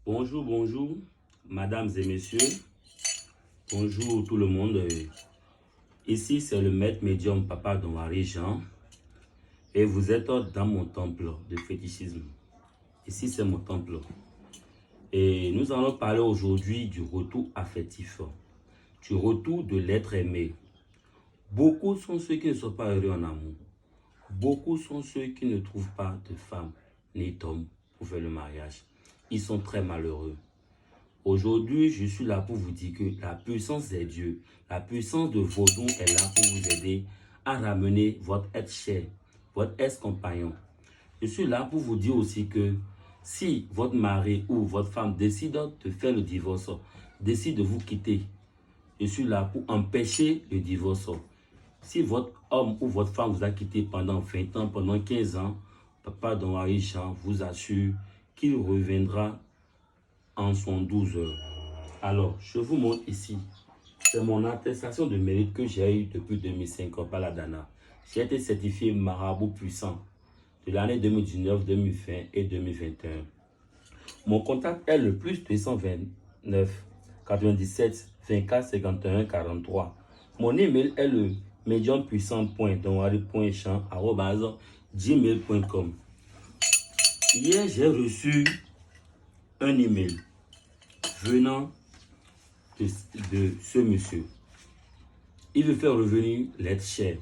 Bonjour, bonjour, mesdames et messieurs. Bonjour tout le monde. Ici, c'est le maître médium Papa Don Henri Jean. Et vous êtes dans mon temple de fétichisme. Ici, c'est mon temple. Et nous allons parler aujourd'hui du retour affectif. Du retour de l'être aimé. Beaucoup sont ceux qui ne sont pas heureux en amour. Beaucoup sont ceux qui ne trouvent pas de femme ni d'homme pour faire le mariage. Ils sont très malheureux. Aujourd'hui, je suis là pour vous dire que la puissance des dieux, la puissance de Vodou est là pour vous aider à ramener votre être cher, votre ex-compagnon. Je suis là pour vous dire aussi que si votre mari ou votre femme décide de faire le divorce, décide de vous quitter, je suis là pour empêcher le divorce. Si votre homme ou votre femme vous a quitté pendant 20 ans, pendant 15 ans, Papa Don Henri Jean vous assure qu'il reviendra en son 12 heures. Alors, je vous montre ici. C'est mon attestation de mérite que j'ai eue depuis 2005 par la Dana. J'ai été certifié marabout puissant de l'année 2019, 2020 et 2021. Mon contact est le plus 229 97 24 51 43. Mon email est le mediumpuissant.donhari.champ@gmail.com. Hier, j'ai reçu un email venant de ce monsieur. Il veut faire revenir l'être cher.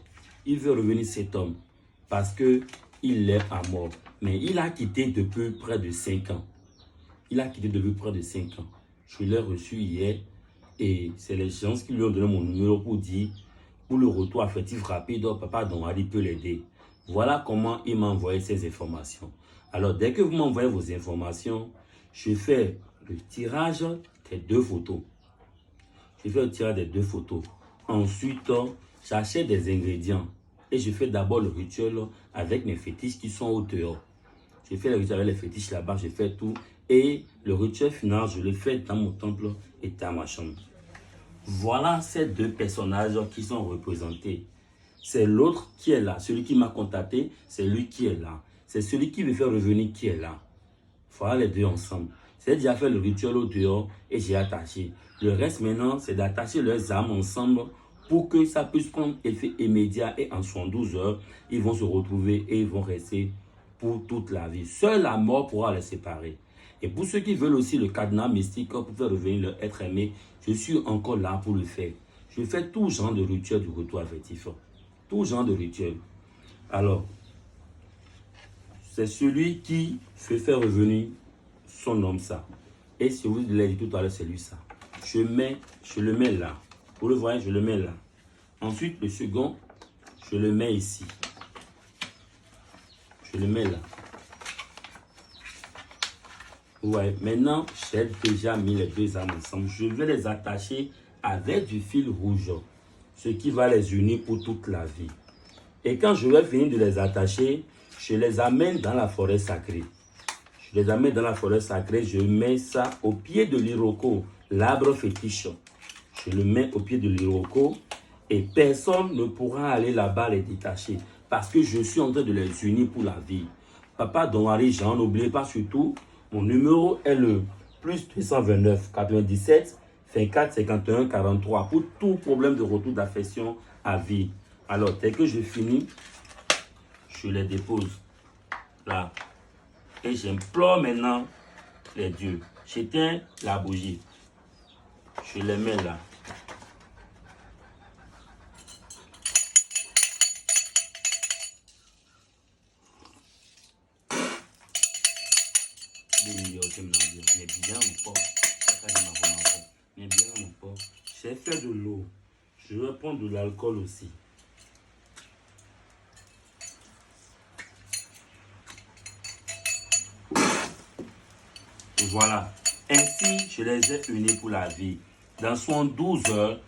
Il veut revenir cet homme parce qu'il est à mort. Mais il a quitté depuis près de 5 ans. Il a quitté depuis près de 5 ans. Je l'ai reçu hier et c'est les gens qui lui ont donné mon numéro pour dire pour le retour affectif rapide, Papa Don Henri peut l'aider. Voilà comment il m'a envoyé ces informations. Alors, dès que vous m'envoyez vos informations, je fais le tirage des 2 photos. Je fais le tirage des 2 photos. Ensuite, j'achète des ingrédients et je fais d'abord le rituel avec mes fétiches qui sont au dehors. Je fais le rituel avec les fétiches là-bas, je fais tout. Et le rituel final, je le fais dans mon temple et dans ma chambre. Voilà ces 2 personnages qui sont représentés. C'est l'autre qui est là. Celui qui m'a contacté, c'est lui qui est là. C'est celui qui veut faire revenir qui est là. Voilà les 2 ensemble. J'ai déjà fait le rituel au dehors et j'ai attaché. Le reste maintenant, c'est d'attacher leurs âmes ensemble pour que ça puisse prendre effet immédiat et en 72 heures, ils vont se retrouver et ils vont rester pour toute la vie. Seule la mort pourra les séparer. Et pour ceux qui veulent aussi le cadenas mystique pour faire revenir leur être aimé, je suis encore là pour le faire. Je fais tout genre de rituel du retour affectif. Tout genre de rituel. Alors, c'est celui qui fait faire revenir son homme ça. Et si vous l'avez dit tout à l'heure, c'est lui ça. Je le mets là. Vous le voyez, je le mets là. Ensuite, le second, je le mets ici. Je le mets là. Ouais, maintenant, j'ai déjà mis les 2 âmes ensemble. Je vais les attacher avec du fil rouge. Ce qui va les unir pour toute la vie. Et quand je vais finir de les attacher, je les amène dans la forêt sacrée. Je les amène dans la forêt sacrée, je mets ça au pied de l'Iroko, l'arbre fétiche. Je le mets au pied de l'Iroko et personne ne pourra aller là-bas les détacher parce que je suis en train de les unir pour la vie. Papa Don Henri Jean, n'oubliez pas surtout, mon numéro est le plus 229 97 24 51 43 pour tout problème de retour d'affection à vie. Alors, dès que je finis, je les dépose là. Et j'implore maintenant les dieux. J'éteins la bougie. Je les mets là. J'ai fait de l'eau. Je vais prendre de l'alcool aussi. Et voilà. Ainsi, je les ai unis pour la vie. Dans 72 heures,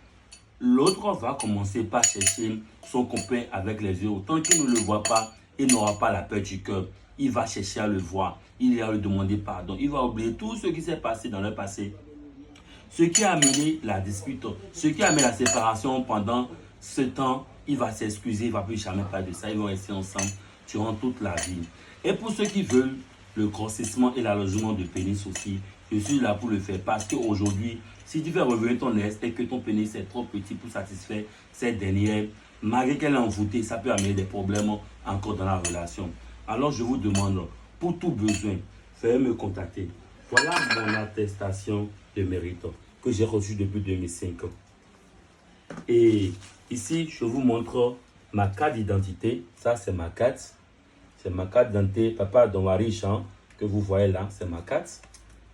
l'autre va commencer par chercher son copain avec les yeux. Tant qu'il ne le voit pas, il n'aura pas la peur du cœur. Il va chercher à le voir. Il va lui demander pardon. Il va oublier tout ce qui s'est passé dans le passé. Ce qui a amené la dispute, ce qui a amené la séparation pendant ce temps, il va s'excuser, il ne va plus jamais parler de ça. Ils vont rester ensemble durant toute la vie. Et pour ceux qui veulent le grossissement et l'allongement de pénis aussi, Je suis là pour le faire parce qu'aujourd'hui, si tu fais revenir ton ex et que ton pénis est trop petit pour satisfaire cette dernière, malgré qu'elle est envoûtée, ça peut amener des problèmes encore dans la relation. Alors je vous demande, pour tout besoin, veuillez me contacter. Voilà mon attestation de mérite que j'ai reçue depuis 2005. Et ici, je vous montre ma carte d'identité. Ça, c'est ma carte. C'est ma carte d'identité, papa Don Richan, que vous voyez là, c'est ma carte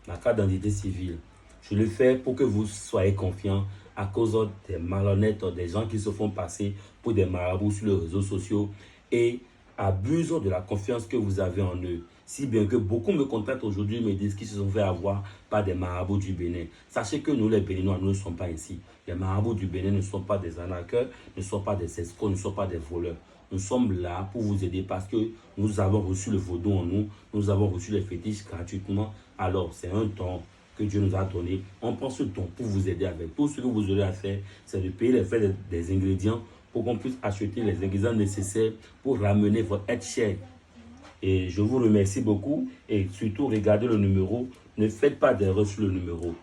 d'identité civile. Je le fais pour que vous soyez confiants à cause des malhonnêtes, des gens qui se font passer pour des marabouts sur les réseaux sociaux et abusent de la confiance que vous avez en eux. Si bien que beaucoup me contactent aujourd'hui et me disent qu'ils se sont fait avoir par des marabouts du Bénin. Sachez que nous, les Béninois, nous ne sommes pas ici. Les marabouts du Bénin ne sont pas des arnaqueurs, ne sont pas des escrocs, ne sont pas des voleurs. Nous sommes là pour vous aider parce que nous avons reçu le vaudou en nous, nous avons reçu les fétiches gratuitement. Alors, c'est un don que Dieu nous a donné. On prend ce don pour vous aider avec. Tout ce que vous aurez à faire, c'est de payer les frais des ingrédients pour qu'on puisse acheter les ingrédients nécessaires pour ramener votre aide chère. Et je vous remercie beaucoup et surtout regardez le numéro. Ne faites pas d'erreur sur le numéro.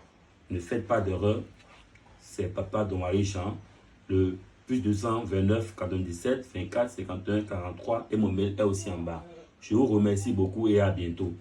Ne faites pas d'erreur. C'est Papa Don Richan, le plus 229 97 24 51 43 et mon mail est aussi en bas. Je vous remercie beaucoup et à bientôt.